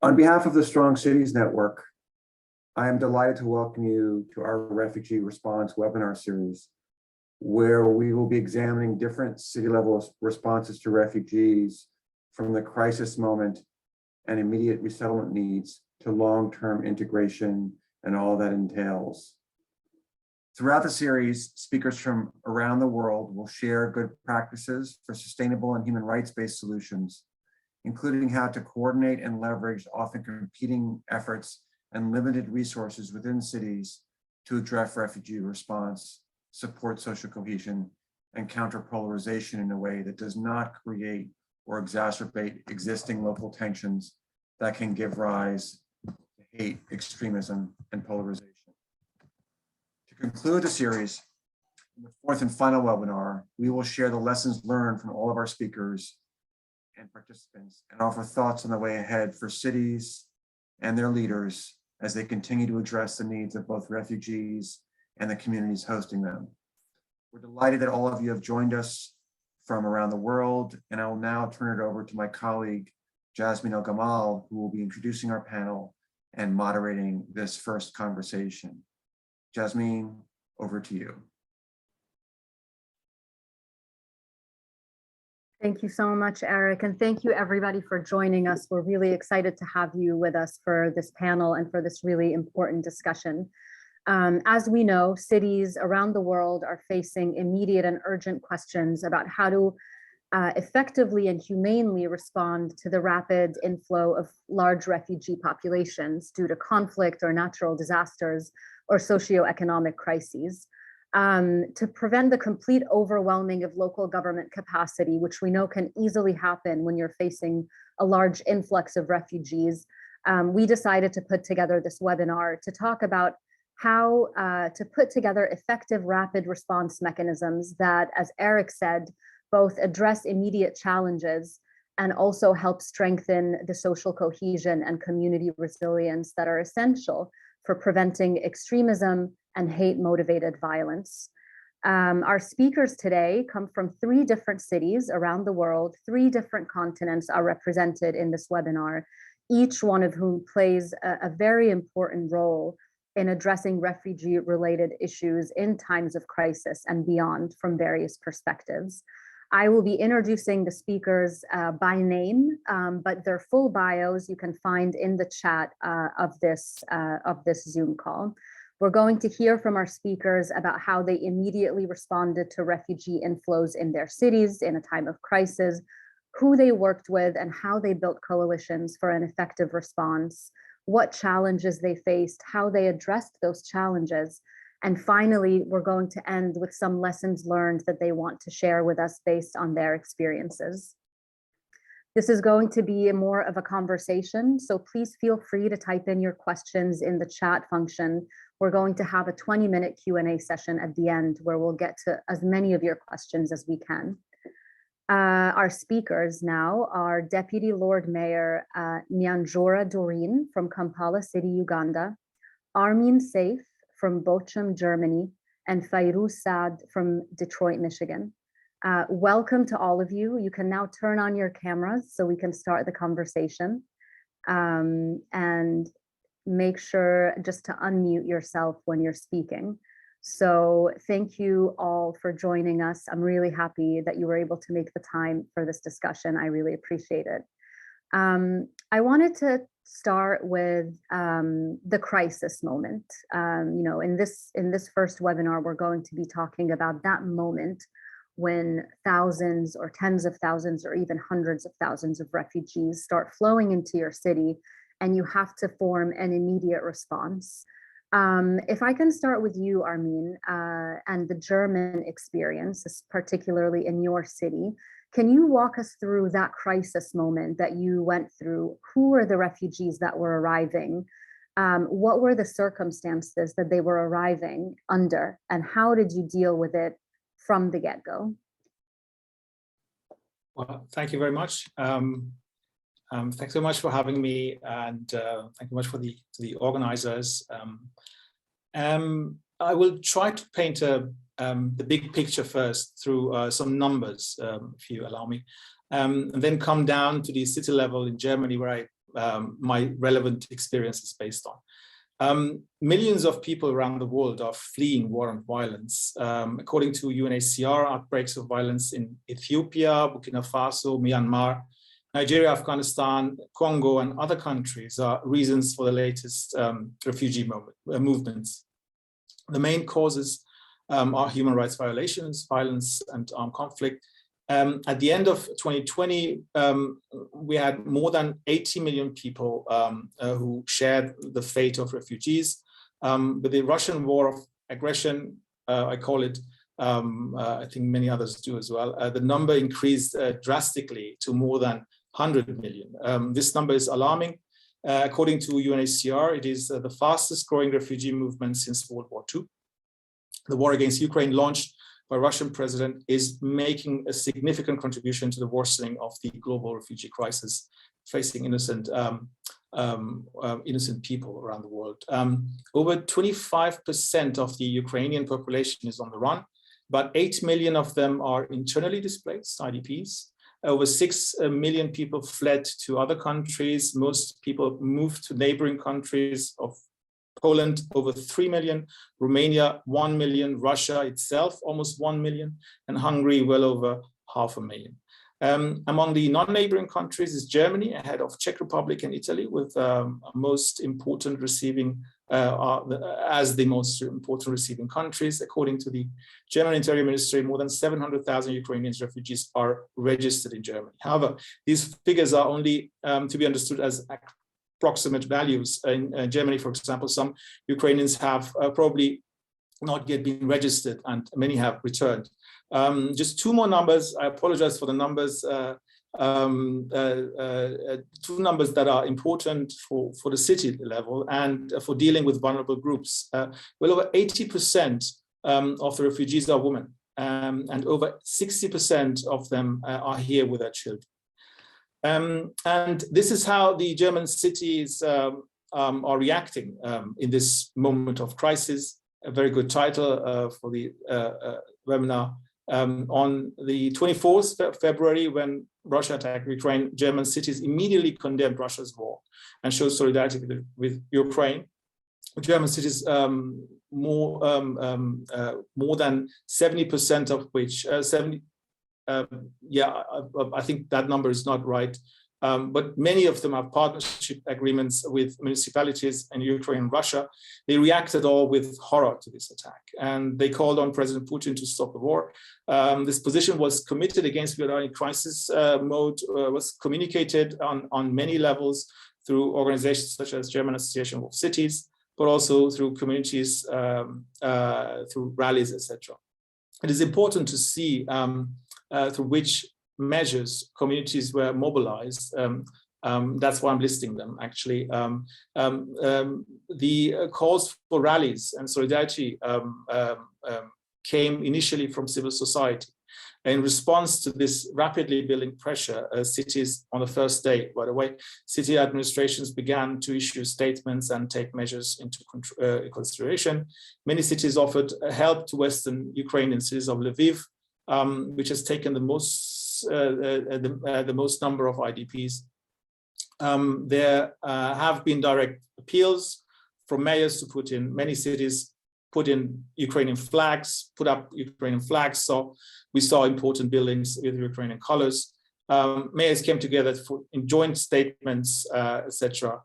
On behalf of the Strong Cities Network, I am delighted to welcome you to our Refugee Response webinar series, where we will be examining different city-level responses to refugees from the crisis moment and immediate resettlement needs to long-term integration and all that entails. Throughout the series, speakers from around the world will share good practices for sustainable and human rights-based solutions, including how to coordinate and leverage often competing efforts and limited resources within cities to address refugee response, support social cohesion, and counter polarization in a way that does not create or exacerbate existing local tensions that can give rise to hate, extremism, and polarization. To conclude the series, in the fourth and final webinar, we will share the lessons learned from all of our speakers and participants and offer thoughts on the way ahead for cities and their leaders as they continue to address the needs of both refugees and the communities hosting them. We're delighted that all of you have joined us from around the world, and I will now turn it over to my colleague, Jasmine El-Gamal, who will be introducing our panel and moderating this first conversation. Jasmine, over to you. Thank you so much, Eric, and thank you everybody for joining us. We're really excited to have you with us for this panel and for this really important discussion. As we know, cities around the world are facing immediate and urgent questions about how to effectively and humanely respond to the rapid inflow of large refugee populations due to conflict or natural disasters or socioeconomic crises. To prevent the complete overwhelming of local government capacity, which we know can easily happen when you're facing a large influx of refugees, we decided to put together this webinar to talk about how to put together effective rapid response mechanisms that, as Eric said, both address immediate challenges and also help strengthen the social cohesion and community resilience that are essential for preventing extremism and hate-motivated violence. Our speakers today come from 3 different cities around the world. 3 different continents are represented in this webinar, each one of whom plays a very important role in addressing refugee-related issues in times of crisis and beyond from various perspectives. I will be introducing the speakers by name, but their full bios you can find in the chat of this Zoom call. We're going to hear from our speakers about how they immediately responded to refugee inflows in their cities in a time of crisis, who they worked with and how they built coalitions for an effective response, what challenges they faced, how they addressed those challenges. And finally, we're going to end with some lessons learned that they want to share with us based on their experiences. This is going to be more of a conversation, so please feel free to type in your questions in the chat function. We're going to have a 20-minute Q&A session at the end where we'll get to as many of your questions as we can. Our speakers now are Deputy Lord Mayor Nyanjura Doreen from Kampala City, Uganda, Armin Seif from Bochum, Germany, and Fayrouz Saad from Detroit, Michigan. Welcome to all of you. You can now turn on your cameras so we can start the conversation. And make sure just to unmute yourself when you're speaking. So thank you all for joining us. I'm really happy that you were able to make the time for this discussion. I really appreciate it. I wanted to start with the crisis moment. You know, in this first webinar, we're going to be talking about that moment when thousands or tens of thousands or even hundreds of thousands of refugees start flowing into your city and you have to form an immediate response. If I can start with you, Armin, and the German experience, particularly in your city, can you walk us through that crisis moment that you went through? Who were the refugees that were arriving? What were the circumstances that they were arriving under? And how did you deal with it from the get-go? Well, thank you very much. Thanks so much for having me, and thank you much for the organizers. I will try to paint the big picture first through some numbers, if you allow me, and then come down to the city level in Germany, where my relevant experience is based on. Millions of people around the world are fleeing war and violence. According to UNHCR, outbreaks of violence in Ethiopia, Burkina Faso, Myanmar, Nigeria, Afghanistan, Congo, and other countries are reasons for the latest refugee movements. The main causes are human rights violations, violence, and armed conflict. At the end of 2020, we had more than 80 million people who shared the fate of refugees. But the Russian war of aggression, I call it, I think many others do as well, the number increased drastically to more than 100 million. This number is alarming. According to UNHCR, it is the fastest growing refugee movement since World War II. The war against Ukraine, launched by Russian president, is making a significant contribution to the worsening of the global refugee crisis facing innocent people around the world. Over 25% of the Ukrainian population is on the run, but 8 million of them are internally displaced, IDPs. Over 6 million people fled to other countries. Most people moved to neighboring countries of Poland, over 3 million, Romania, 1 million, Russia itself, almost 1 million, and Hungary, well over 500,000. Among the non-neighboring countries is Germany, ahead of Czech Republic and Italy, with most important receiving, as the most important receiving countries. According to the German Interior Ministry, more than 700,000 Ukrainian refugees are registered in Germany. However, these figures are only to be understood as approximate values. In Germany, for example, some Ukrainians have probably not yet been registered, and many have returned. Just two more numbers. I apologize for the numbers. Two numbers that are important for the city level and for dealing with vulnerable groups. Well over 80% of the refugees are women, and over 60% of them are here with their children. And this is how the German cities are reacting in this moment of crisis. A very good title for the webinar. On the 24th February, when Russia attacked Ukraine, German cities immediately condemned Russia's war and showed solidarity with Ukraine. German cities, more than 70% of which, I think that number is not right, but many of them have partnership agreements with municipalities in Ukraine and Russia. They reacted all with horror to this attack, and they called on President Putin to stop the war. This position was committed against the crisis mode, was communicated on many levels through organizations such as German Association of Cities, but also through communities, through rallies, etc. It is important to see through which measures communities were mobilized. That's why I'm listing them, actually. The calls for rallies and solidarity came initially from civil society. In response to this rapidly building pressure, cities, on the first day, by the way, city administrations began to issue statements and take measures into consideration. Many cities offered help to Western Ukrainian cities of Lviv, which has taken the most number of IDPs. There have been direct appeals from mayors to put in, many cities put in Ukrainian flags, put up Ukrainian flags. So we saw important buildings with Ukrainian colors. Mayors came together in joint statements, etc.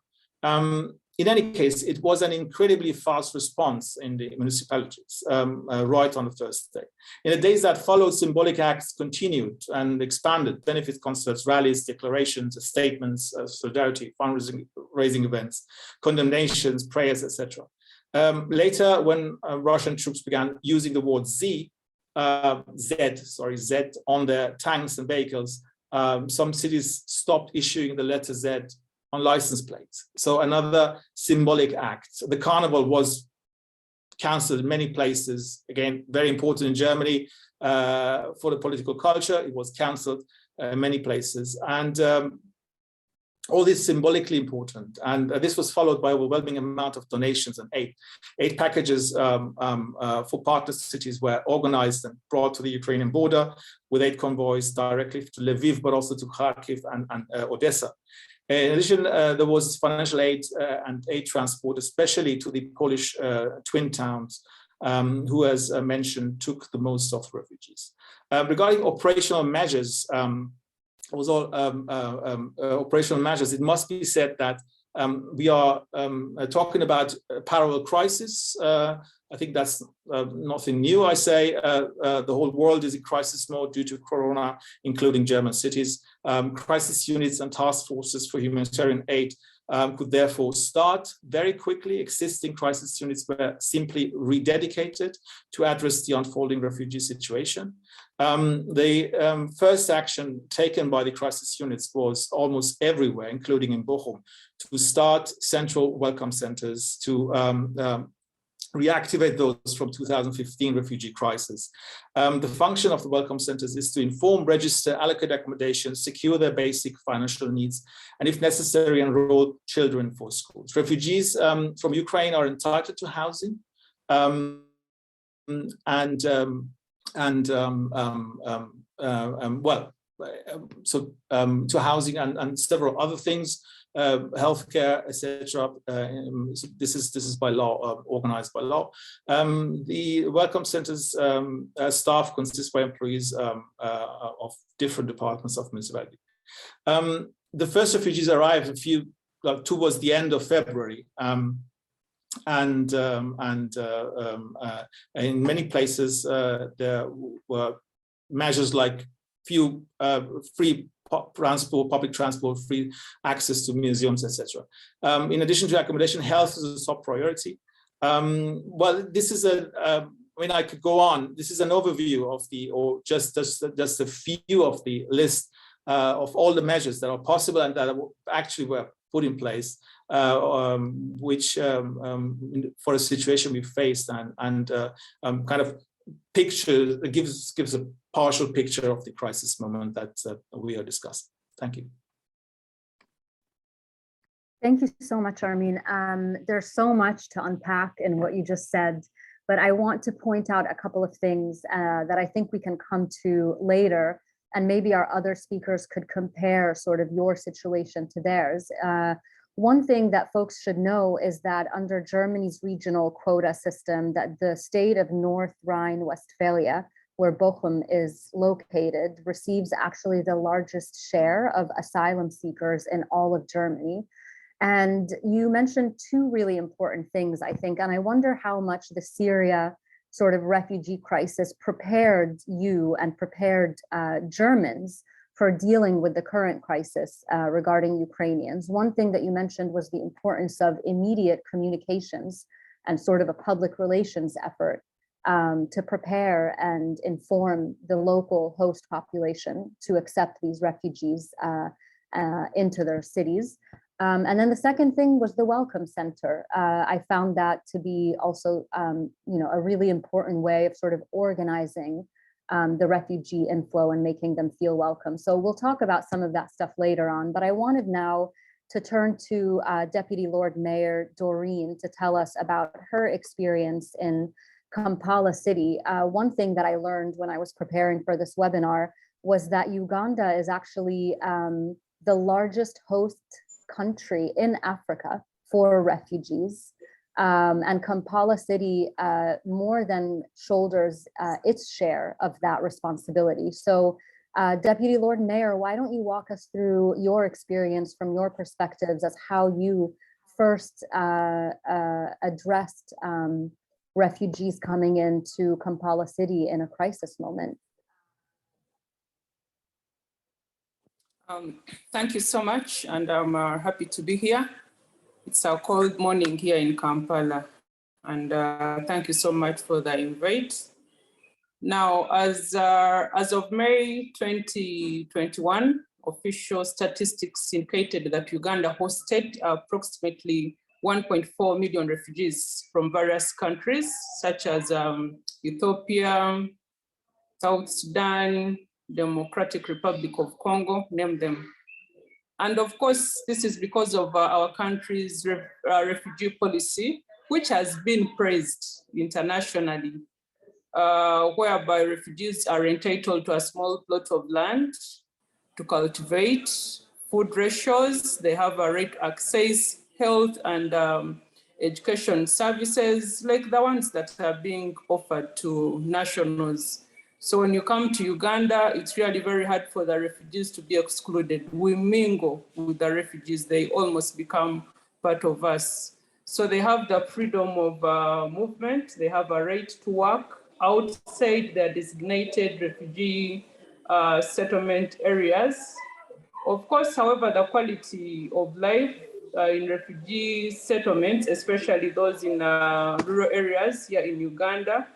In any case, it was an incredibly fast response in the municipalities right on the first day. In the days that followed, symbolic acts continued and expanded: benefit concerts, rallies, declarations, statements, solidarity, fundraising events, condemnations, prayers, etc. Later, when Russian troops began using the word Z on their tanks and vehicles, some cities stopped issuing the letter Z on license plates. So another symbolic act. The carnival was cancelled in many places. Again, very important in Germany for the political culture. It was cancelled in many places. And all this symbolically important, and this was followed by overwhelming amount of donations and aid. 8 packages for partner cities were organized and brought to the Ukrainian border with 8 convoys directly to Lviv, but also to Kharkiv and Odessa. In addition, there was financial aid and aid transport, especially to the Polish twin towns, who, as mentioned, took the most of refugees. Regarding operational measures, operational measures, it must be said that we are talking about a parallel crisis. I think that's nothing new. I say the whole world is in crisis mode due to Corona, including German cities. Crisis units and task forces for humanitarian aid could therefore start very quickly. Existing crisis units were simply rededicated to address the unfolding refugee situation. The first action taken by the crisis units was almost everywhere, including in Bochum, to start central welcome centers to reactivate those from 2015 refugee crisis. The function of the welcome centers is to inform, register, allocate accommodation, secure their basic financial needs, and if necessary, enroll children for schools. Refugees from Ukraine are entitled to housing to housing and several other things, healthcare, etc. This is by law, organized by law. The welcome centers staff consists by employees of different departments of municipality. The first refugees arrived towards the end of February, and in many places there were measures like free public transport, free access to museums, etc. In addition to accommodation, health is a top priority. Well, this is I mean, I could go on. This is an overview of just a few of the list of all the measures that are possible and that actually were put in place, which for a situation we faced, and kind of picture gives a partial picture of the crisis moment that we are discussing. Thank you. Thank you so much, Armin. There's so much to unpack in what you just said, but I want to point out a couple of things that I think we can come to later, and maybe our other speakers could compare sort of your situation to theirs. One thing that folks should know is that under Germany's regional quota system, that the state of North Rhine-Westphalia, where Bochum is located, receives actually the largest share of asylum seekers in all of Germany. And you mentioned 2 really important things, I think, and I wonder how much the Syria sort of refugee crisis prepared you and prepared Germans for dealing with the current crisis regarding Ukrainians. One thing that you mentioned was the importance of immediate communications and sort of a public relations effort to prepare and inform the local host population to accept these refugees into their cities. And then the second thing was the welcome center. I found that to be also a really important way of sort of organizing the refugee inflow and making them feel welcome. So we'll talk about some of that stuff later on, but I wanted now to turn to Deputy Lord Mayor Doreen to tell us about her experience in Kampala City. One thing that I learned when I was preparing for this webinar was that Uganda is actually the largest host country in Africa for refugees. And Kampala City more than shoulders its share of that responsibility. So Deputy Lord Mayor, why don't you walk us through your experience from your perspectives as how you first addressed refugees coming into Kampala City in a crisis moment? Thank you so much, and I'm happy to be here. It's a cold morning here in Kampala, and thank you so much for the invite. Now, as of May 2021, official statistics indicated that Uganda hosted approximately 1.4 million refugees from various countries, such as Ethiopia, South Sudan, Democratic Republic of Congo, name them. And of course, this is because of our country's refugee policy, which has been praised internationally, whereby refugees are entitled to a small plot of land to cultivate, food ratios, they have a right to access health and education services like the ones that are being offered to nationals. So when you come to Uganda, it's really very hard for the refugees to be excluded. We mingle with the refugees, they almost become part of us. So they have the freedom of movement, they have a right to work outside their designated refugee settlement areas. Of course, however, the quality of life in refugee settlements, especially those in rural areas here in Uganda,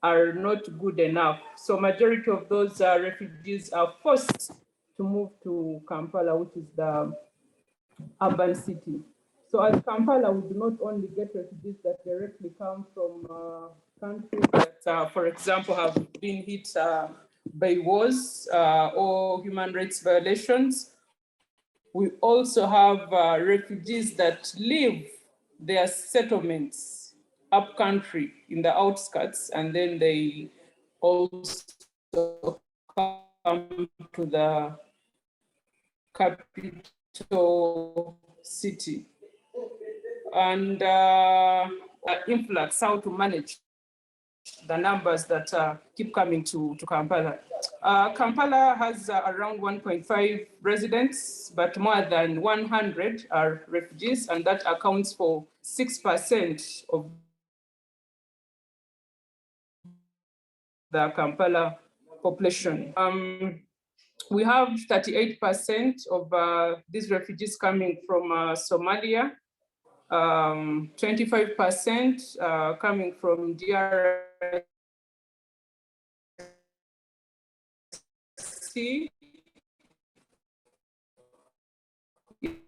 are not good enough. So majority of those refugees are forced to move to Kampala, which is the urban city. So at Kampala, we do not only get refugees that directly come from countries that, for example, have been hit by wars or human rights violations. We also have refugees that leave their settlements up country in the outskirts, and then they also come to the capital city. And influx, how to manage the numbers that keep coming to Kampala. Kampala has around 1.5 residents, but more than 100 are refugees, and that accounts for 6% of the Kampala population. We have 38% of these refugees coming from Somalia, 25% coming from DRC,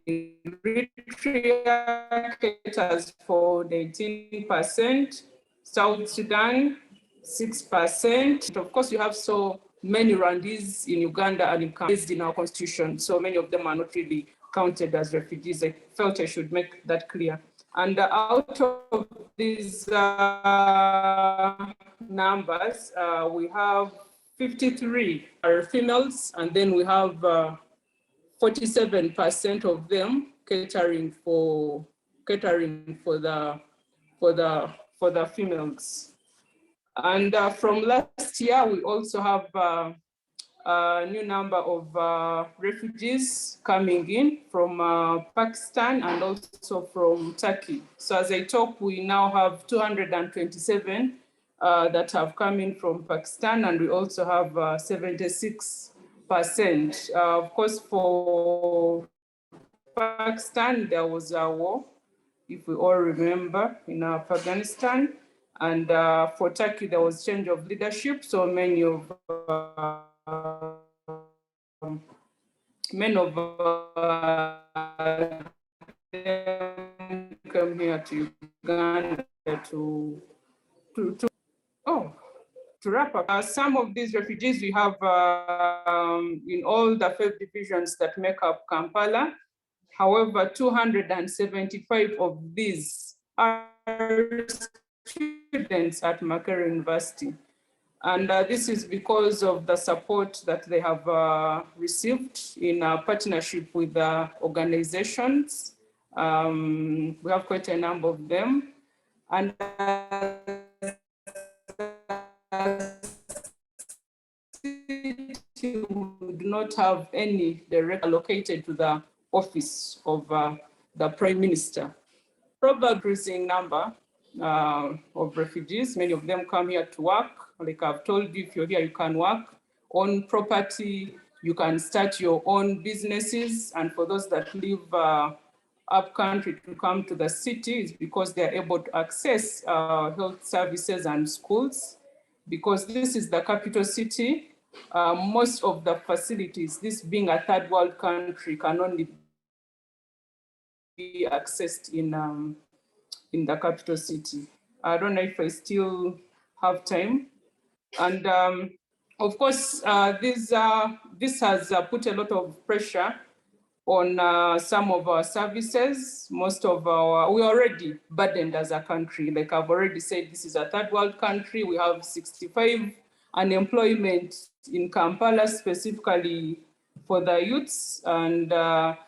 Eritrea caters for 19%, South Sudan 6%. Of course, you have so many Rwandese in Uganda and based in our constitution, so many of them are not really counted as refugees. I felt I should make that clear. And out of these numbers, we have 53 are females, and then we have 47% of them catering for the females. And from last year, we also have a new number of refugees coming in from Pakistan and also from Turkey. So as I talk, we now have 227 that have come in from Pakistan, and we also have 76%. Of course, for Pakistan, there was a war, if we all remember, in Afghanistan. And for Turkey, there was change of leadership. So many of them come here to Uganda to wrap up. Some of these refugees we have in all the 5 divisions that make up Kampala. However, 275 of these are students at Makerere University. And this is because of the support that they have received in partnership with organizations. We have quite a number of them. And we do not have any direct allocated to the office of the Prime Minister. Probably increasing number of refugees. Many of them come here to work. Like I've told you, if you're here, you can work, own property, you can start your own businesses. And for those that live up country to come to the cities, because they're able to access health services and schools. Because this is the capital city, most of the facilities, this being a third world country, can only be accessed in the capital city. I don't know if I still have time. And of course, this has put a lot of pressure on some of our services. We're already burdened as a country. Like I've already said, this is a third world country. We have 65 unemployment in Kampala, specifically for the youths. And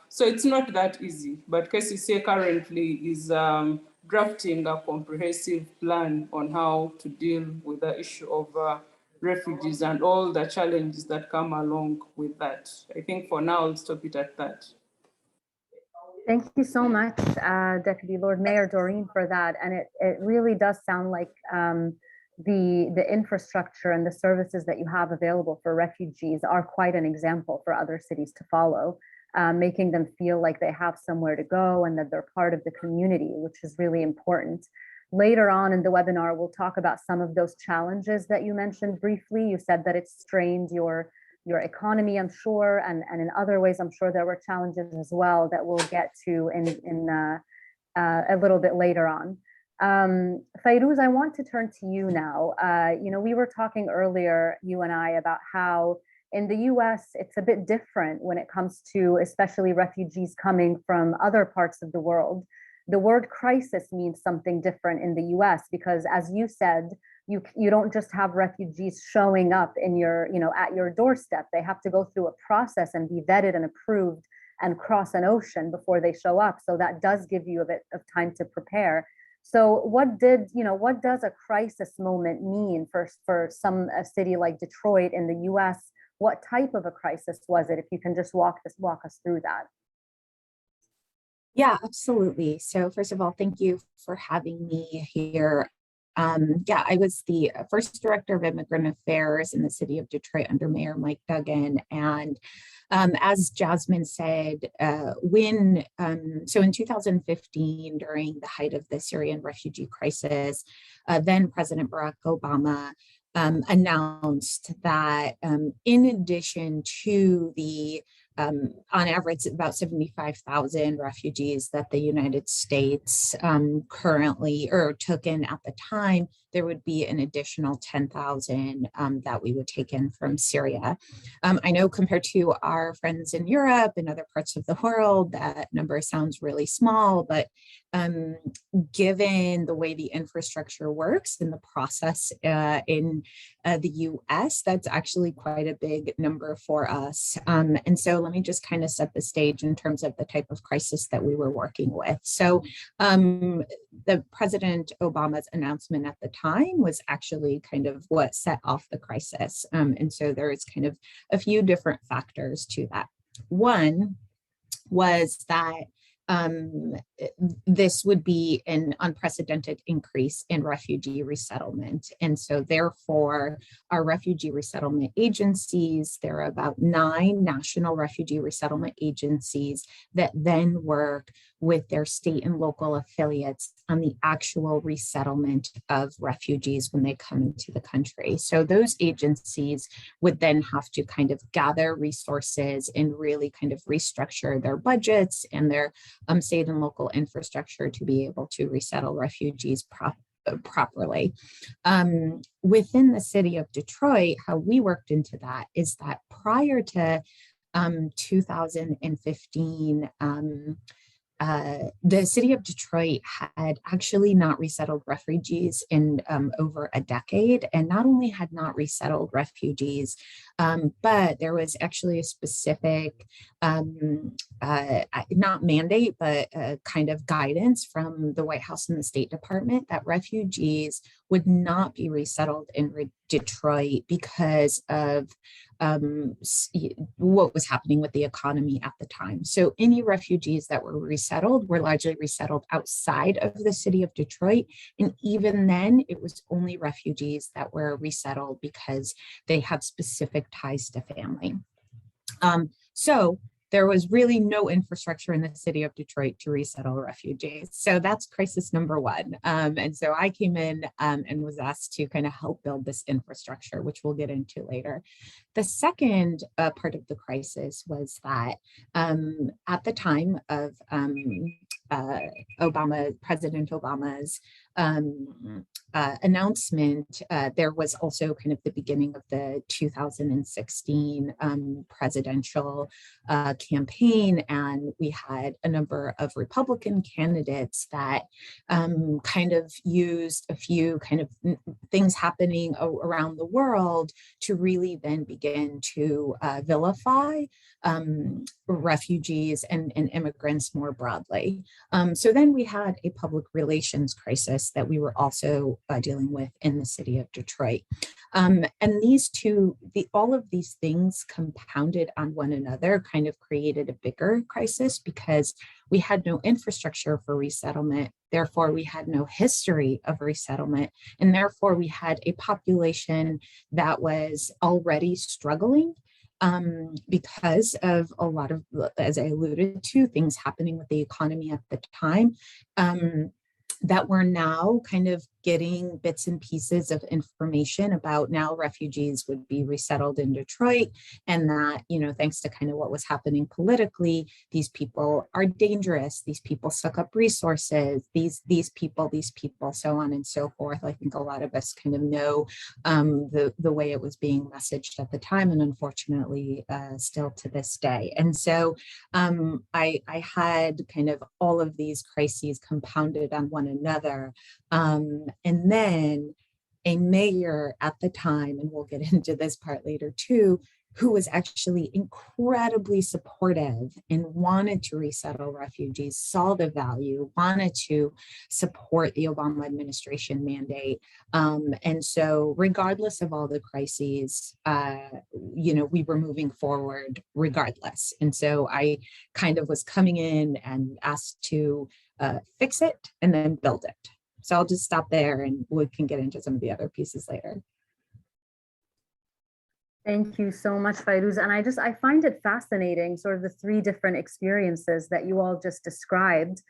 so it's not that easy, but KCCA currently is drafting a comprehensive plan on how to deal with the issue of refugees and all the challenges that come along with that. I think for now, I'll stop it at that. Thank you so much, Deputy Lord Mayor Doreen, for that. And it really does sound like the infrastructure and the services that you have available for refugees are quite an example for other cities to follow, making them feel like they have somewhere to go and that they're part of the community, which is really important. Later on in the webinar, we'll talk about some of those challenges that you mentioned briefly. You said that it's strained your economy, I'm sure, and in other ways, I'm sure there were challenges as well that we'll get to in a little bit later on. Fayrouz, I want to turn to you now. We were talking earlier, you and I, about how in the US, it's a bit different when it comes to especially refugees coming from other parts of the world. The word crisis means something different in the US because, as you said, you don't just have refugees showing up in your, at your doorstep. They have to go through a process and be vetted and approved and cross an ocean before they show up. So that does give you a bit of time to prepare. So what does a crisis moment mean for a city like Detroit in the US? What type of a crisis was it? If you can just walk us through that. Yeah, absolutely. So first of all, thank you for having me here. I was the first director of immigrant affairs in the city of Detroit under Mayor Mike Duggan. And as Jasmine said, in 2015, during the height of the Syrian refugee crisis, then President Barack Obama announced that in addition to the on average, about 75,000 refugees that the United States currently took in at the time, there would be an additional 10,000 that we would take in from Syria. I know compared to our friends in Europe and other parts of the world, that number sounds really small, but given the way the infrastructure works and the process in the US, that's actually quite a big number for us. And so let me just kind of set the stage in terms of the type of crisis that we were working with. So the President Obama's announcement at the time was actually kind of what set off the crisis. And so there is kind of a few different factors to that. One was that this would be an unprecedented increase in refugee resettlement. And so therefore, our refugee resettlement agencies, there are about 9 national refugee resettlement agencies that then work with their state and local affiliates on the actual resettlement of refugees when they come into the country. So those agencies would then have to kind of gather resources and really kind of restructure their budgets and their state and local infrastructure to be able to resettle refugees properly. Within the city of Detroit, how we worked into that is that prior to 2015, the city of Detroit had actually not resettled refugees in over a decade, and not only had not resettled refugees, but there was actually a specific, not mandate, but kind of guidance from the White House and the State Department that refugees would not be resettled in Detroit because of what was happening with the economy at the time. So any refugees that were resettled were largely resettled outside of the city of Detroit. And even then, it was only refugees that were resettled because they had specific ties to family. So there was really no infrastructure in the city of Detroit to resettle refugees. So that's crisis number one. And so I came in and was asked to kind of help build this infrastructure, which we'll get into later. The second part of the crisis was that at the time of President Obama's announcement, there was also kind of the beginning of the 2016 presidential campaign, and we had a number of Republican candidates that kind of used a few kind of things happening around the world to really then begin to vilify refugees and immigrants more broadly. So then we had a public relations crisis that we were also dealing with in the city of Detroit. And all of these things compounded on one another kind of created a bigger crisis because we had no infrastructure for resettlement. Therefore, we had no history of resettlement. And therefore, we had a population that was already struggling because of a lot of, as I alluded to, things happening with the economy at the time. That we're now kind of getting bits and pieces of information about now refugees would be resettled in Detroit, and that, you know, thanks to kind of what was happening politically, these people are dangerous, these people suck up resources, these people, so on and so forth. I think a lot of us kind of know the way it was being messaged at the time, and unfortunately still to this day. And so I had kind of all of these crises compounded on one another. And then a mayor at the time, and we'll get into this part later too, who was actually incredibly supportive and wanted to resettle refugees, saw the value, wanted to support the Obama administration mandate. And so regardless of all the crises, you know, we were moving forward regardless. And so I kind of was coming in and asked to fix it and then build it. So I'll just stop there and we can get into some of the other pieces later. Thank you so much, Fayrouz. And I find it fascinating, sort of the three different experiences that you all just described,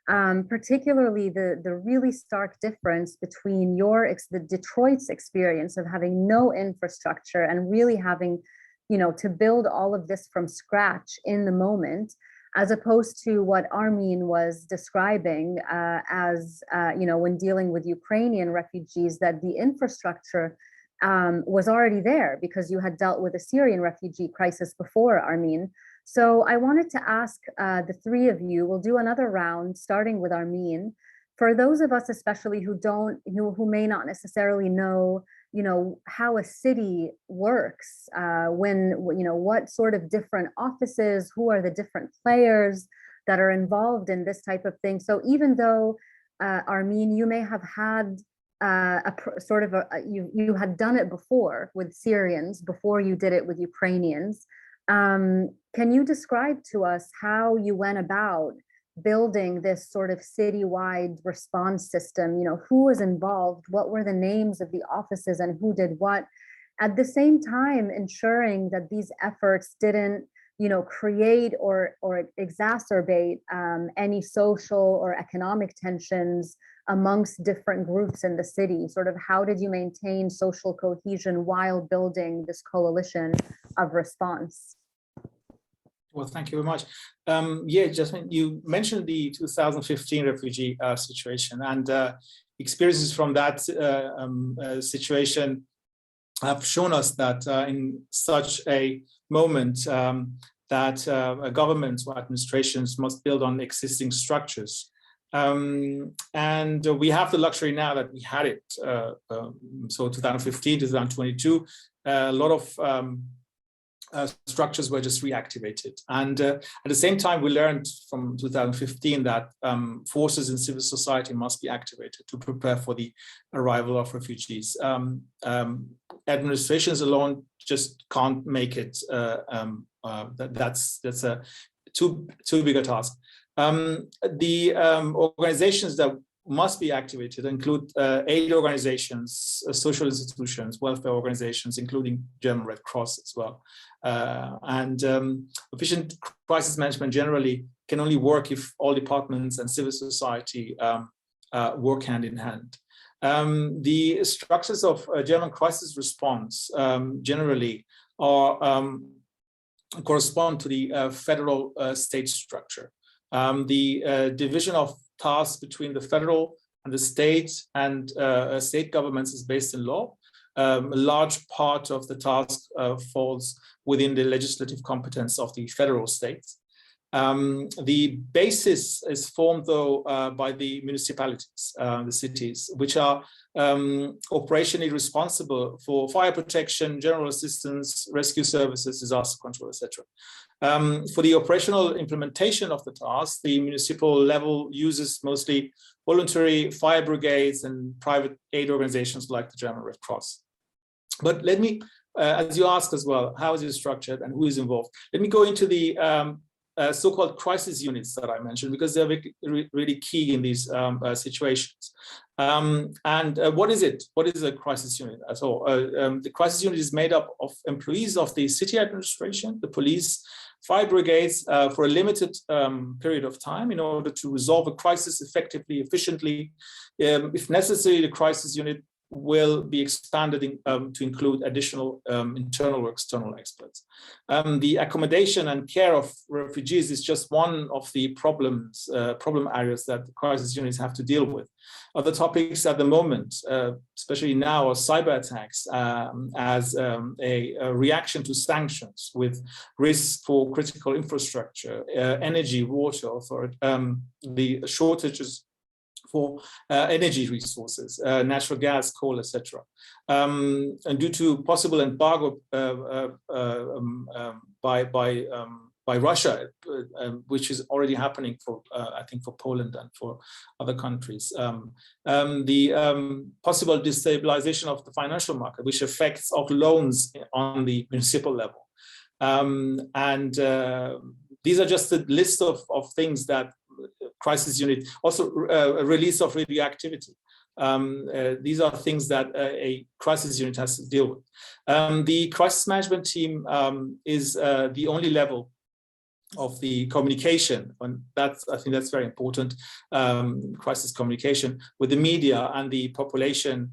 particularly the really stark difference between the Detroit's experience of having no infrastructure and really having, you know, to build all of this from scratch in the moment, as opposed to what Armin was describing as, you know, when dealing with Ukrainian refugees, that the infrastructure was already there because you had dealt with a Syrian refugee crisis before, Armin. So I wanted to ask the three of you, we'll do another round, starting with Armin. For those of us, especially who may not necessarily know, you know, how a city works, you know, what sort of different offices, who are the different players that are involved in this type of thing. So even though, Armin, you may have had you had done it before with Syrians before you did it with Ukrainians. Can you describe to us how you went about building this sort of citywide response system? You know, who was involved, what were the names of the offices and who did what, at the same time ensuring that these efforts didn't, you know, create or exacerbate any social or economic tensions amongst different groups in the city? Sort of how did you maintain social cohesion while building this coalition of response? Well, thank you very much. Yeah, Jasmine, you mentioned the 2015 refugee situation, and experiences from that situation have shown us that in such a moment that governments or administrations must build on existing structures. And we have the luxury now that we had it. So 2015, 2022, a lot of structures were just reactivated. And at the same time, we learned from 2015 that forces in civil society must be activated to prepare for the arrival of refugees. Administrations alone just can't make it. That's a too big a task. The organizations that must be activated include aid organizations, social institutions, welfare organizations, including German Red Cross as well. And efficient crisis management generally can only work if all departments and civil society work hand in hand. The structures of German crisis response generally are correspond to the federal state structure. The division of tasks between the federal and the state and state governments is based in law. A large part of the task falls within the legislative competence of the federal states. The basis is formed, though, by the municipalities, the cities, which are operationally responsible for fire protection, general assistance, rescue services, disaster control, etc. For the operational implementation of the task, the municipal level uses mostly voluntary fire brigades and private aid organizations like the German Red Cross. But let me, as you ask as well, how is it structured and who is involved? Let me go into the so-called crisis units that I mentioned, because they're really key in these situations. What is it? What is a crisis unit at all? The crisis unit is made up of employees of the city administration, the police, fire brigades for a limited period of time in order to resolve a crisis effectively, efficiently. If necessary, the crisis unit will be expanded to include additional internal or external experts. The accommodation and care of refugees is just one of the problem areas that the crisis units have to deal with. Other topics at the moment, especially now, are cyber attacks as a reaction to sanctions with risks for critical infrastructure, energy, water, for the shortages for energy resources, natural gas, coal, etc. And due to possible embargo by Russia, which is already happening for, I think, for Poland and for other countries, the possible destabilization of the financial market, which affects of loans on the municipal level. These are just a list of things that crisis unit, also a release of radioactivity. These are things that a crisis unit has to deal with. The crisis management team is the only level of the communication, and that's, I think that's very important, crisis communication with the media and the population.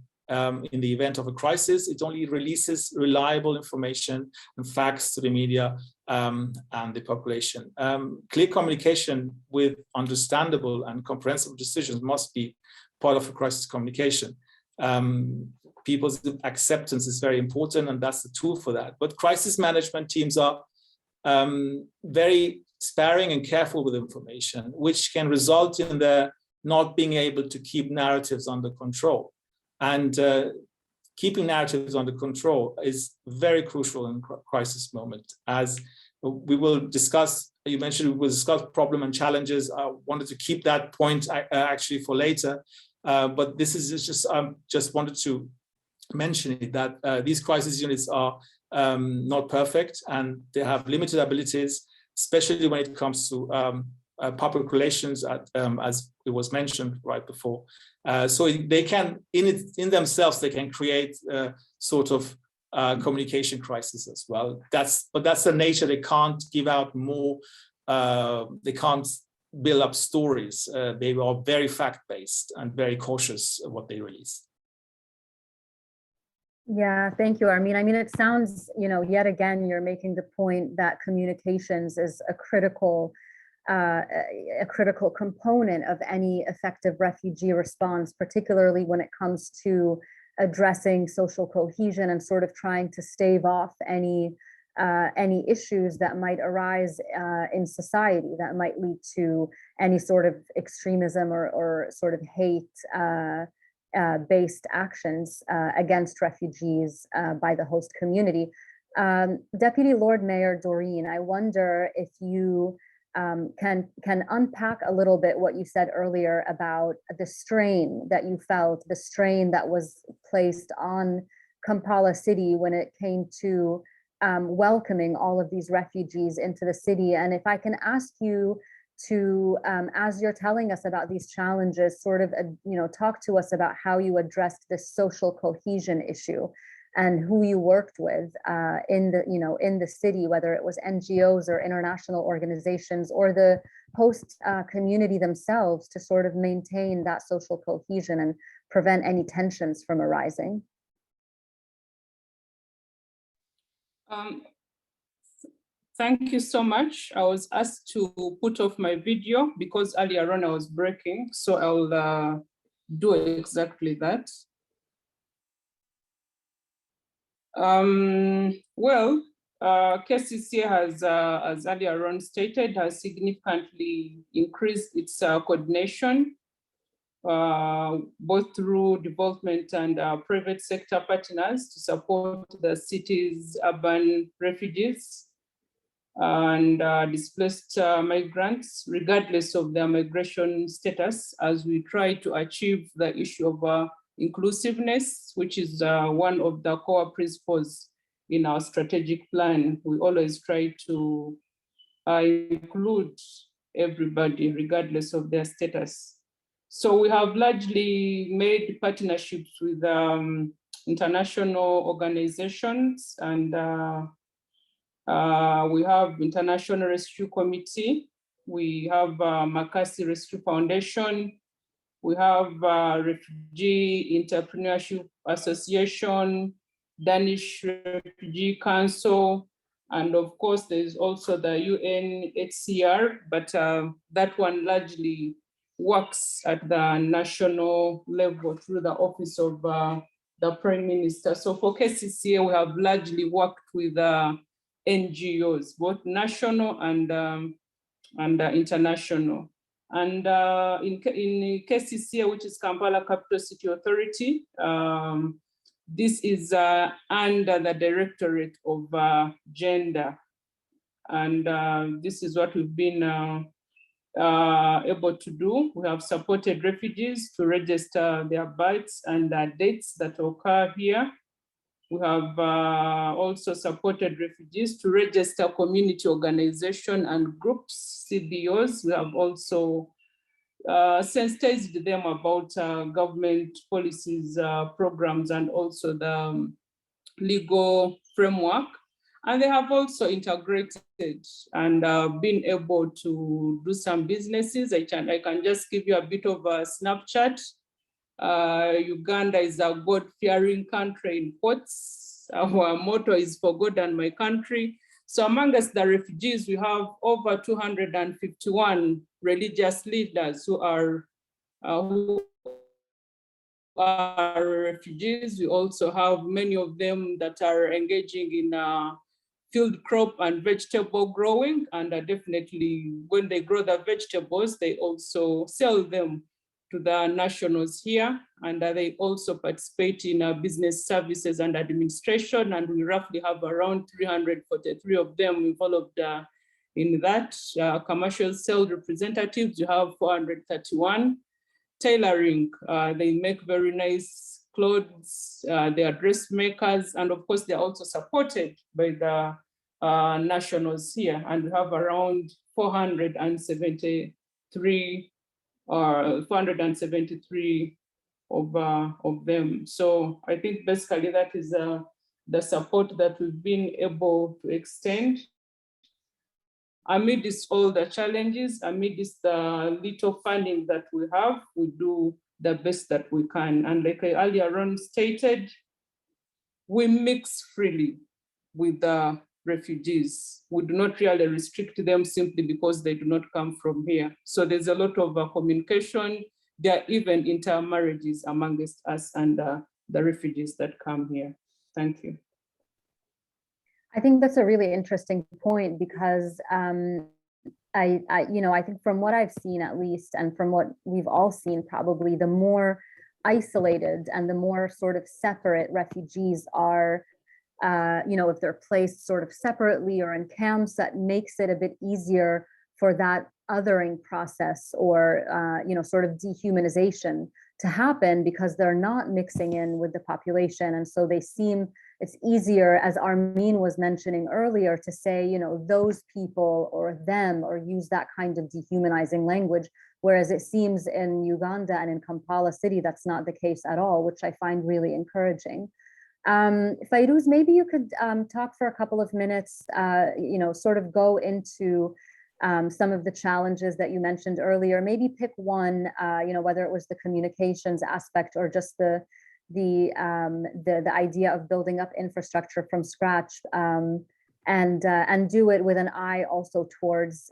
In the event of a crisis, it only releases reliable information and facts to the media and the population. Clear communication with understandable and comprehensible decisions must be part of a crisis communication. People's acceptance is very important, and that's the tool for that. But crisis management teams are very sparing and careful with information, which can result in their not being able to keep narratives under control. And keeping narratives under control is very crucial in crisis moment. As we will discuss, you mentioned we will discuss problem and challenges. I wanted to keep that point actually for later, but this is just wanted to mention it, that these crisis units are not perfect and they have limited abilities, especially when it comes to public relations, as it was mentioned right before. So they can, in themselves, they can create sort of communication crisis as well. But that's the nature. They can't give out more. They can't build up stories. They are very fact-based and very cautious of what they release. Yeah, thank you, Armin. I mean, it sounds, yet again, you're making the point that communications is a critical component of any effective refugee response, particularly when it comes to addressing social cohesion and sort of trying to stave off any issues that might arise in society that might lead to any sort of extremism or sort of hate based actions against refugees by the host community. Deputy Lord Mayor Doreen, I wonder if you can unpack a little bit what you said earlier about the strain that you felt, the strain that was placed on Kampala city when it came to welcoming all of these refugees into the city. And if I can ask you to, as you're telling us about these challenges, sort of, talk to us about how you addressed this social cohesion issue and who you worked with in the city, whether it was NGOs or international organizations or the host community themselves, to sort of maintain that social cohesion and prevent any tensions from arising. Thank you so much. I was asked to put off my video because earlier on I was breaking, so I'll do exactly that. KCC has, as earlier on stated, has significantly increased its coordination, both through development and private sector partners to support the city's urban refugees and displaced migrants, regardless of their migration status, as we try to achieve the issue of inclusiveness, which is one of the core principles in our strategic plan. We always try to include everybody, regardless of their status. So we have largely made partnerships with international organizations, and we have International Rescue Committee, we have Makasi Rescue Foundation, we have Refugee Entrepreneurship Association, Danish Refugee Council, and of course there's also the UNHCR, but that one largely works at the national level through the office of the Prime Minister. So for KCCA, we have largely worked with NGOs, both national and international. And in KCCA, which is Kampala Capital City Authority, this is under the Directorate of Gender. And this is what we've been able to do. We have supported refugees to register their births and dates that occur here. We have also supported refugees to register community organization and groups, CBOs. We have also sensitized them about government policies, programs, and also the legal framework. And they have also integrated and been able to do some businesses. I can just give you a bit of a snapshot. Uganda is a God-fearing country in quotes. Our motto is "For God and my country." So among us, the refugees, we have over 251 religious leaders who are refugees. We also have many of them that are engaging in field crop and vegetable growing, and definitely when they grow the vegetables, they also sell them to the nationals here, and they also participate in business services and administration, and we roughly have around 343 of them involved in that. Commercial sales representatives, you have 431. Tailoring, they make very nice clothes, they are dressmakers, and of course they're also supported by the nationals here, and we have around 473 of them. So I think basically that is the support that we've been able to extend. Amidst all the challenges, amidst the little funding that we have, we do the best that we can. And like I earlier on stated, we mix freely with the refugees. We do not really restrict them simply because they do not come from here. So there's a lot of communication. There are even intermarriages amongst us and the refugees that come here. Thank you. I think that's a really interesting point, because I think from what I've seen, at least, and from what we've all seen, probably the more isolated and the more sort of separate refugees are, if they're placed sort of separately or in camps, that makes it a bit easier for that othering process or, sort of dehumanization to happen, because they're not mixing in with the population. And so they seem, it's easier, as Armin was mentioning earlier, to say, those people or them, or use that kind of dehumanizing language. Whereas it seems in Uganda and in Kampala city, that's not the case at all, which I find really encouraging. Fayrouz, maybe you could talk for a couple of minutes, sort of go into some of the challenges that you mentioned earlier. Maybe pick one, whether it was the communications aspect or just the idea of building up infrastructure from scratch, and do it with an eye also towards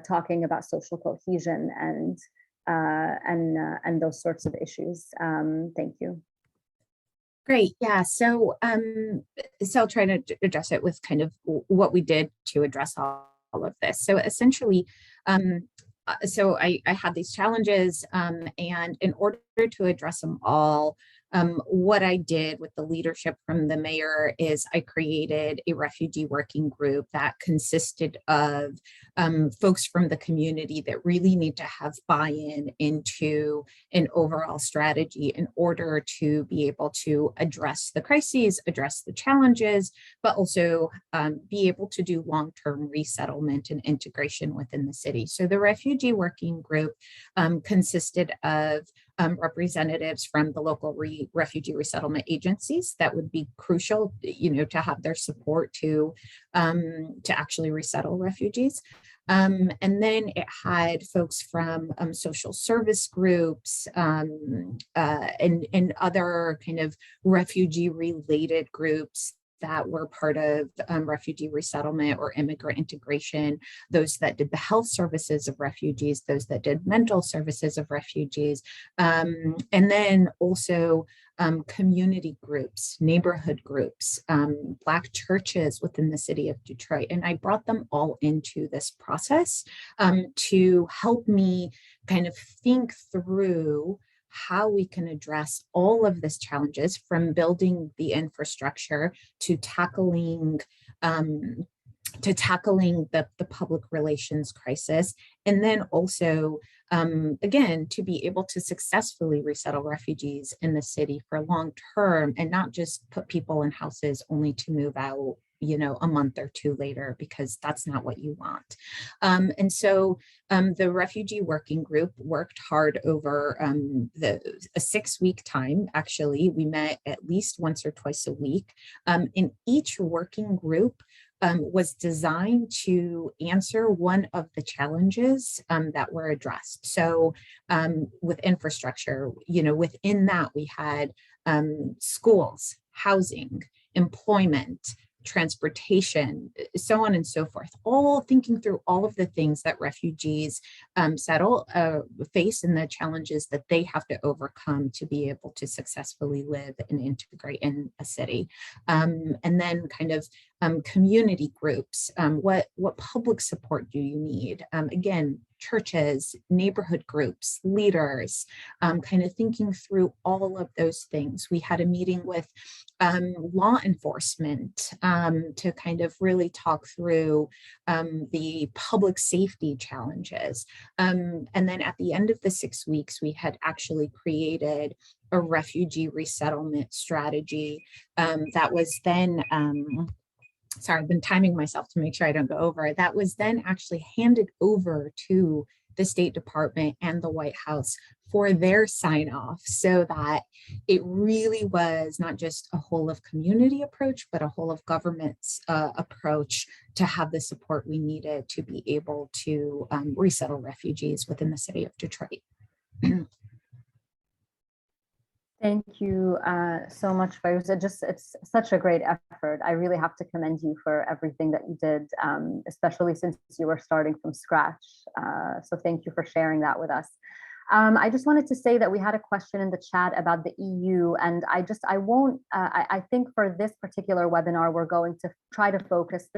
talking about social cohesion and and those sorts of issues. Thank you. Great. Yeah. So I'll try to address it with kind of what we did to address all of this. So essentially, so I had these challenges, and in order to address them all, what I did with the leadership from the mayor is I created a refugee working group that consisted of folks from the community that really need to have buy-in into an overall strategy in order to be able to address the crises, address the challenges, but also be able to do long-term resettlement and integration within the city. So the refugee working group consisted of representatives from the local refugee resettlement agencies that would be crucial, to have their support to actually resettle refugees. And then it had folks from social service groups and other kind of refugee related groups that were part of refugee resettlement or immigrant integration, those that did the health services of refugees, those that did mental services of refugees, and then also community groups, neighborhood groups, Black churches within the city of Detroit. And I brought them all into this process to help me kind of think through how we can address all of these challenges, from building the infrastructure to tackling the public relations crisis, and then also again, to be able to successfully resettle refugees in the city for long term, and not just put people in houses only to move out a month or two later, because that's not what you want. And so the refugee working group worked hard over a 6-week time. Actually, we met at least once or twice a week. In each working group was designed to answer one of the challenges that were addressed. So with infrastructure, within that we had schools, housing, employment, transportation, so on and so forth, all thinking through all of the things that refugees face and the challenges that they have to overcome to be able to successfully live and integrate in a city. And then kind of community groups, what public support do you need? Again, churches, neighborhood groups, leaders, kind of thinking through all of those things. We had a meeting with law enforcement to kind of really talk through the public safety challenges. And then at the end of the 6 weeks, we had actually created a refugee resettlement strategy that was then sorry, I've been timing myself to make sure I don't go over. That was then actually handed over to the State Department and the White House for their sign off, so that it really was not just a whole of community approach, but a whole of government's approach to have the support we needed to be able to resettle refugees within the city of Detroit. Thank you so much, Fayrouz. It's such a great effort. I really have to commend you for everything that you did, especially since you were starting from scratch. So thank you for sharing that with us. I just wanted to say that we had a question in the chat about the EU, and I think for this particular webinar, we're going to try to focus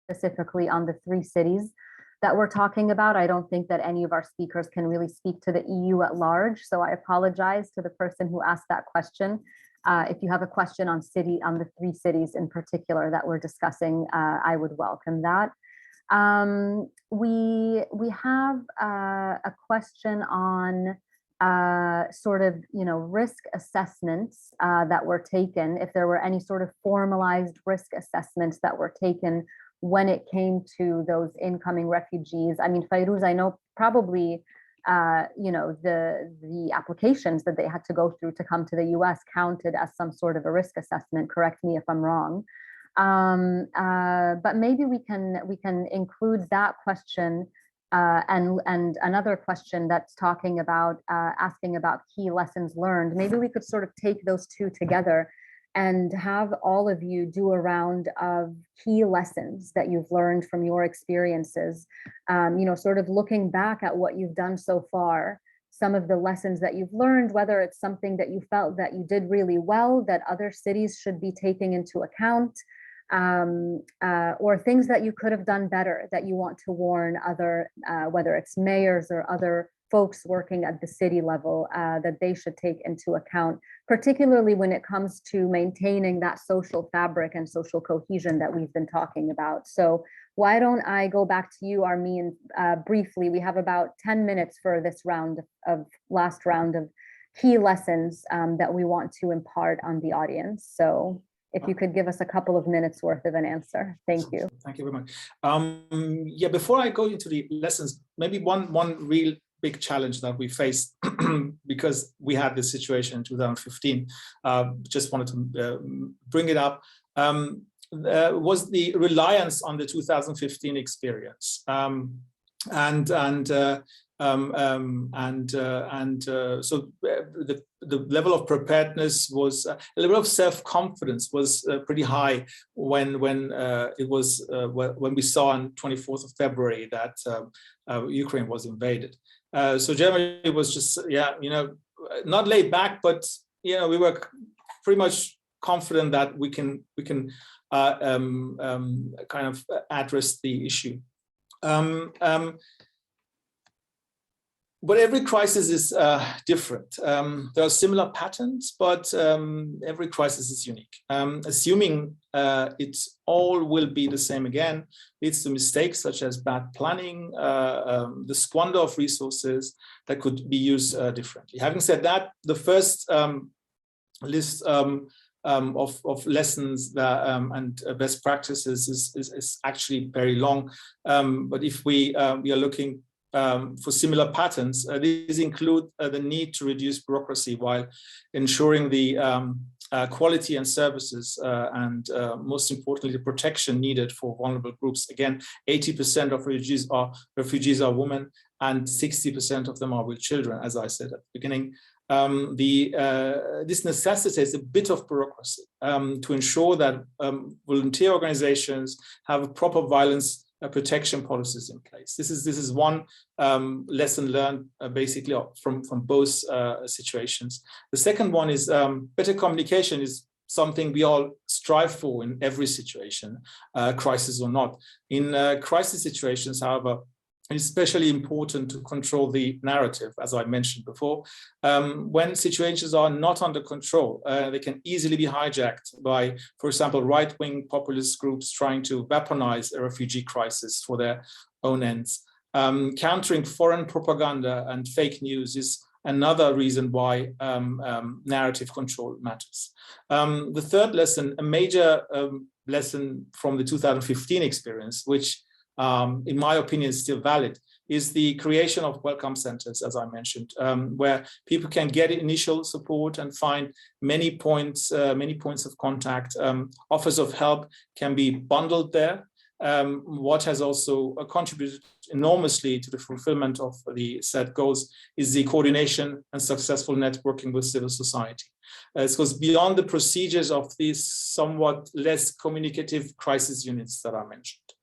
specifically on the 3 cities that we're talking about. I don't think that any of our speakers can really speak to the EU at large. So I apologize to the person who asked that question. If you have a question on the 3 cities in particular that we're discussing, I would welcome that. We have a question on sort of, risk assessments that were taken, if there were any sort of formalized risk assessments that were taken when it came to those incoming refugees. I mean, Fayrouz, I know probably, the applications that they had to go through to come to the US counted as some sort of a risk assessment. Correct me if I'm wrong. But maybe we can include that question and another question that's talking about asking about key lessons learned. Maybe we could sort of take those 2 together and have all of you do a round of key lessons that you've learned from your experiences, sort of looking back at what you've done so far some of the lessons that you've learned, whether it's something that you felt that you did really well that other cities should be taking into account, or things that you could have done better that you want to warn other, whether it's mayors or other folks working at the city level, that they should take into account, particularly when it comes to maintaining that social fabric and social cohesion that we've been talking about. So why don't I go back to you, Armin, briefly. We have about 10 minutes for this last round of key lessons that we want to impart on the audience. So if you could give us a couple of minutes worth of an answer. Thank you. Thank you very much. Yeah, before I go into the lessons, maybe one real big challenge that we faced because we had this situation in 2015, just wanted to bring it up, was the reliance on the 2015 experience. So the level of preparedness was, a level of self-confidence was pretty high when we saw on 24th of February that Ukraine was invaded. So Germany was just, not laid back, but we were pretty much confident that we can kind of address the issue. But every crisis is different. There are similar patterns, but every crisis is unique. Assuming it all will be the same again leads to mistakes such as bad planning, the squander of resources that could be used differently. Having said that, the first list of lessons that, and best practices is actually very long. But if we are looking for similar patterns, these include the need to reduce bureaucracy while ensuring the quality and services and most importantly, the protection needed for vulnerable groups. Again, 80% of refugees are women and 60% of them are with children, as I said at the beginning. This necessitates a bit of bureaucracy to ensure that volunteer organizations have proper violence protection policies in place. This is one lesson learned basically from both situations. The second one is better communication is something we all strive for in every situation, crisis or not. In crisis situations, however, it's especially important to control the narrative, as I mentioned before. When situations are not under control, they can easily be hijacked by, for example, right-wing populist groups trying to weaponize a refugee crisis for their own ends. Countering foreign propaganda and fake news is another reason why narrative control matters. The third lesson, a major lesson from the 2015 experience, which in my opinion is still valid, is the creation of welcome centers, as I mentioned, where people can get initial support and find many points of contact. Offers of help can be bundled there. What has also contributed enormously to the fulfillment of the set goals is the coordination and successful networking with civil society. It goes beyond the procedures of these somewhat less communicative crisis units that I mentioned.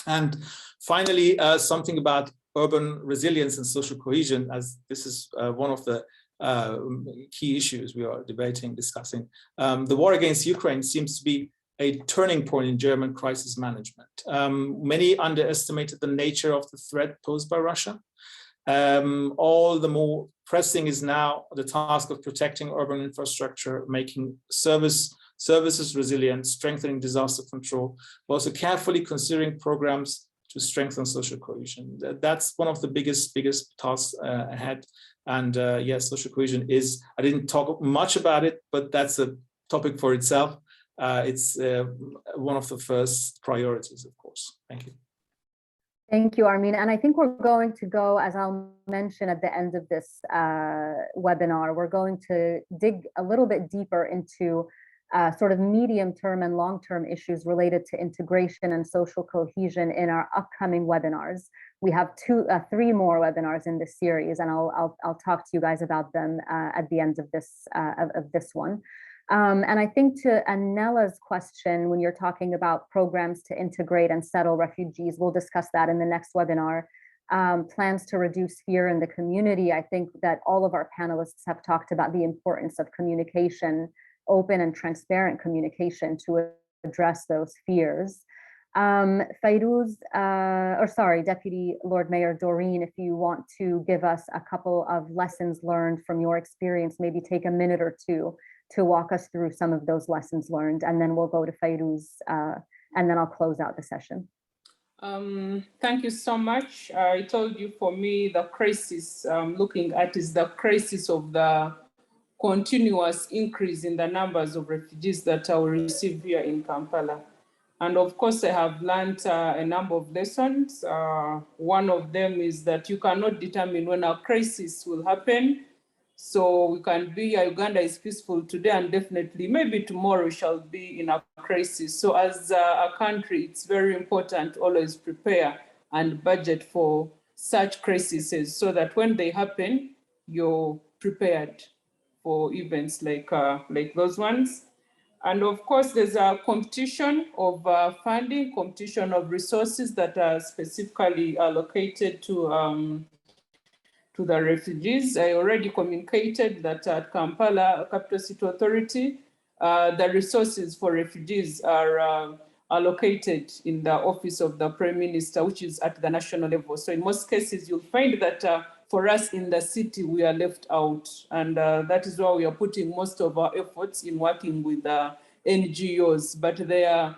And finally, something about urban resilience and social cohesion, as this is one of the key issues we are debating, discussing. The war against Ukraine seems to be a turning point in German crisis management. Many underestimated the nature of the threat posed by Russia. All the more pressing is now the task of protecting urban infrastructure, making services resilient, strengthening disaster control, but also carefully considering programs to strengthen social cohesion. That's one of the biggest tasks ahead. And yes, social cohesion is, I didn't talk much about it, but that's a topic for itself. It's one of the first priorities, of course. Thank you. Thank you, Armin. And I think we're going to go, as I'll mention at the end of this webinar, we're going to dig a little bit deeper into sort of medium-term and long-term issues related to integration and social cohesion in our upcoming webinars. We have three more webinars in this series, and I'll talk to you guys about them at the end of this one. And I think to Anella's question, when you're talking about programs to integrate and settle refugees, we'll discuss that in the next webinar. plans to reduce fear in the community. I think that all of our panelists have talked about the importance of communication, open and transparent communication to address those fears. Fayrouz, Deputy Lord Mayor Doreen, if you want to give us a couple of lessons learned from your experience, maybe take a minute or two to walk us through some of those lessons learned, and then we'll go to Fayrouz, and then I'll close out the session. Thank you so much. I told you, for me, the crisis I'm looking at is the crisis of the continuous increase in the numbers of refugees that I will receive here in Kampala. And of course, I have learned a number of lessons. One of them is that you cannot determine when a crisis will happen. So we can be, Uganda is peaceful today, and definitely maybe tomorrow shall be in a crisis. So as a country, it's very important to always prepare and budget for such crises so that when they happen, you're prepared for events like those ones. And of course, there's a competition of funding, competition of resources that are specifically allocated to the refugees. I already communicated that at Kampala Capital City Authority, the resources for refugees are allocated in the office of the Prime Minister, which is at the national level. So in most cases, you'll find that for us in the city, we are left out. And that is why we are putting most of our efforts in working with NGOs. But there are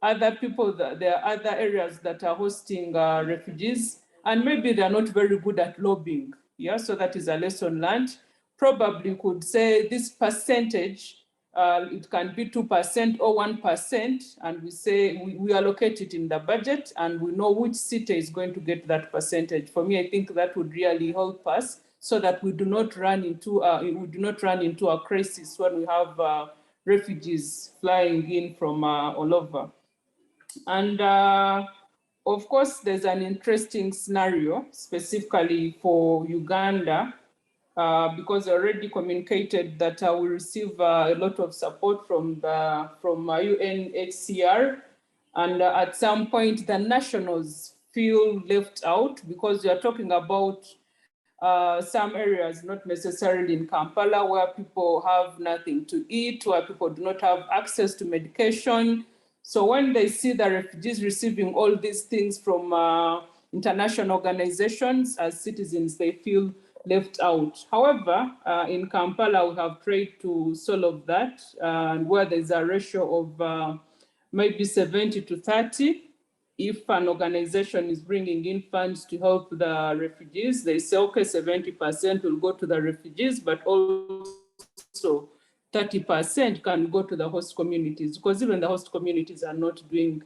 other people, there are other areas that are hosting refugees, and maybe they're not very good at lobbying. Yeah, so that is a lesson learned. Probably could say this percentage, it can be 2% or 1%, and we say we allocate it in the budget, and we know which city is going to get that percentage. For me, I think that would really help us so that we do not run into a crisis when we have refugees flying in from all over. And of course, there's an interesting scenario specifically for Uganda, because I already communicated that we receive a lot of support from UNHCR, and at some point the nationals feel left out because we are talking about some areas, not necessarily in Kampala, where people have nothing to eat, where people do not have access to medication. So when they see the refugees receiving all these things from international organizations, as citizens, they feel left out. However, in Kampala, we have tried to solve that, and where there's a ratio of maybe 70 to 30. If an organization is bringing in funds to help the refugees, they say, okay, 70% will go to the refugees, but also 30% can go to the host communities, because even the host communities are not doing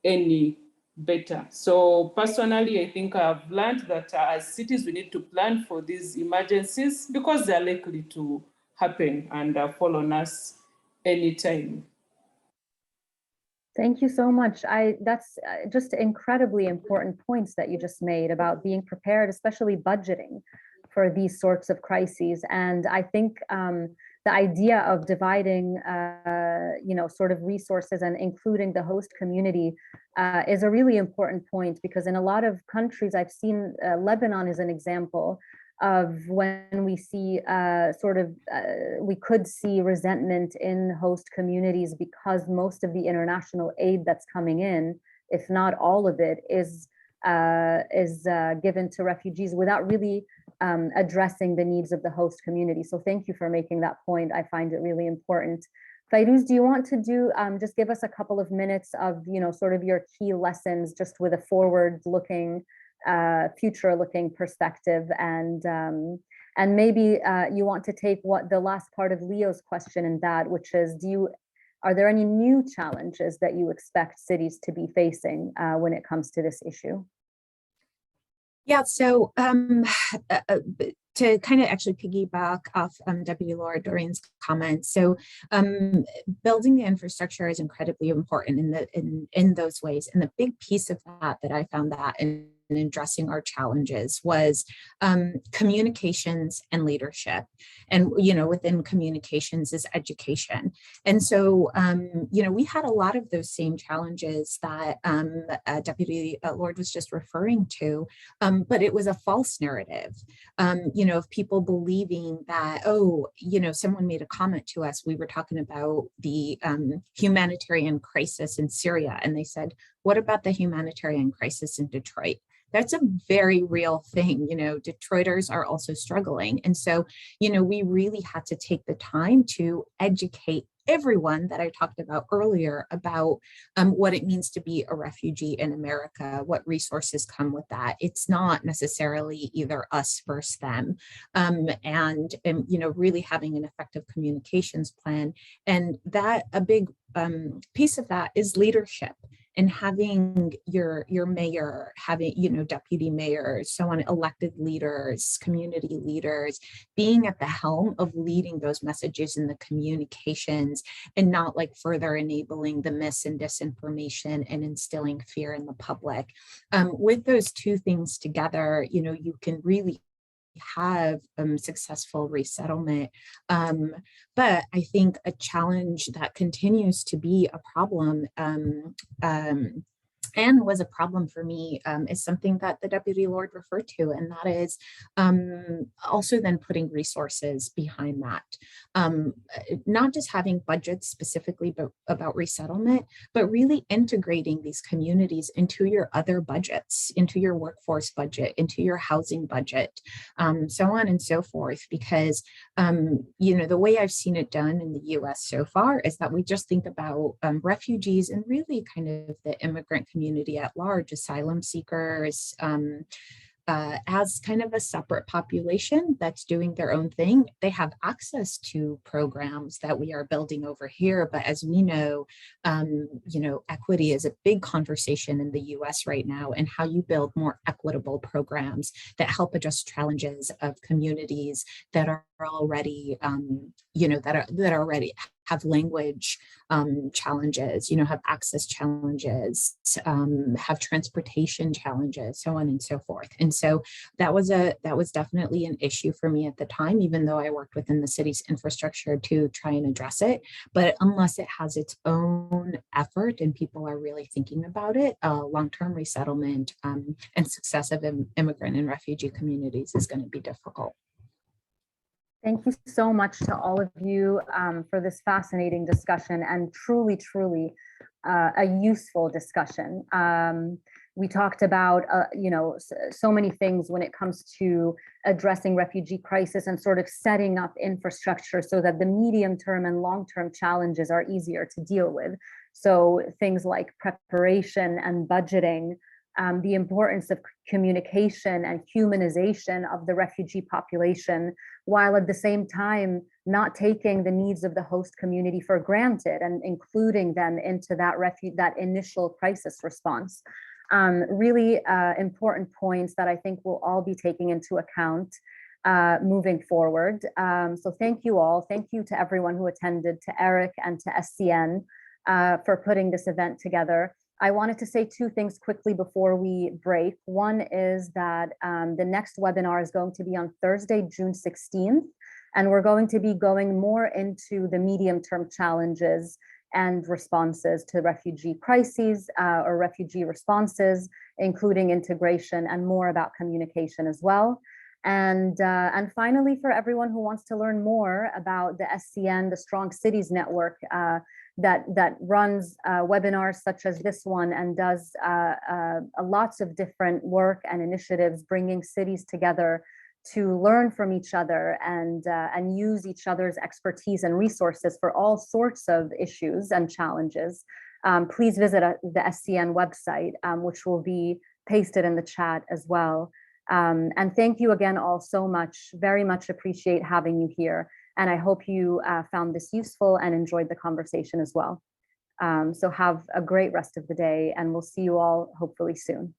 any better. So personally, I think I've learned that as cities, we need to plan for these emergencies because they're likely to happen and fall on us anytime. Thank you so much. That's just incredibly important points that you just made about being prepared, especially budgeting for these sorts of crises. And I think the idea of dividing, sort of resources and including the host community is a really important point, because in a lot of countries I've seen, Lebanon is an example of when we see we could see resentment in host communities because most of the international aid that's coming in, if not all of it, is given to refugees without really addressing the needs of the host community. So thank you for making that point. I find it really important. Fayrouz, do you want to just give us a couple of minutes of, sort of your key lessons, just with a forward-looking, future-looking perspective, and maybe you want to take what the last part of Leo's question in that, which is, are there any new challenges that you expect cities to be facing when it comes to this issue? Yeah, so to kind of actually piggyback off Deputy Laura Doreen's comments, so building the infrastructure is incredibly important in those ways. And the big piece of that I found that in addressing our challenges was communications and leadership. And, within communications is education. And so, we had a lot of those same challenges that Deputy Lord was just referring to, but it was a false narrative, of people believing that, someone made a comment to us. We were talking about the humanitarian crisis in Syria, and they said, what about the humanitarian crisis in Detroit? That's a very real thing. Detroiters are also struggling. And so, we really had to take the time to educate everyone that I talked about earlier about what it means to be a refugee in America, what resources come with that. It's not necessarily either us versus them, and really having an effective communications plan. And that a big piece of that is leadership. And having your mayor, having, deputy mayors, so on, elected leaders, community leaders, being at the helm of leading those messages in the communications and not like further enabling the mis and disinformation and instilling fear in the public. With those two things together, you can really have successful resettlement. But I think a challenge that continues to be a problem and was a problem for me is something that the Deputy Lord referred to, and that is also then putting resources behind that. Not just having budgets specifically about resettlement, but really integrating these communities into your other budgets, into your workforce budget, into your housing budget, so on and so forth. Because, the way I've seen it done in the US so far is that we just think about refugees and really kind of the immigrant community at large, asylum seekers, as kind of a separate population that's doing their own thing. They have access to programs that we are building over here, but as we know, equity is a big conversation in the US right now, and how you build more equitable programs that help address challenges of communities that are already, that already have language challenges, have access challenges, have transportation challenges, so on and so forth. And so that was definitely an issue for me at the time, even though I worked within the city's infrastructure to try and address it. But unless it has its own effort and people are really thinking about it, long-term resettlement and success of immigrant and refugee communities is going to be difficult. Thank you so much to all of you for this fascinating discussion, and truly, truly a useful discussion. We talked about, so many things when it comes to addressing refugee crisis and sort of setting up infrastructure so that the medium-term and long-term challenges are easier to deal with. So things like preparation and budgeting, the importance of communication and humanization of the refugee population, while at the same time not taking the needs of the host community for granted and including them into that initial crisis response. Really important points that I think we'll all be taking into account moving forward. So thank you all. Thank you to everyone who attended, to Eric and to SCN for putting this event together. I wanted to say two things quickly before we break. One is that the next webinar is going to be on Thursday, June 16th, and we're going to be going more into the medium-term challenges and responses to refugee crises or refugee responses, including integration, and more about communication as well. And finally, for everyone who wants to learn more about the SCN, the Strong Cities Network, that runs webinars such as this one and does lots of different work and initiatives, bringing cities together to learn from each other and use each other's expertise and resources for all sorts of issues and challenges. Please visit the SCN website, which will be pasted in the chat as well. And thank you again all so much. Very much appreciate having you here. And I hope you found this useful and enjoyed the conversation as well. So have a great rest of the day, and we'll see you all hopefully soon.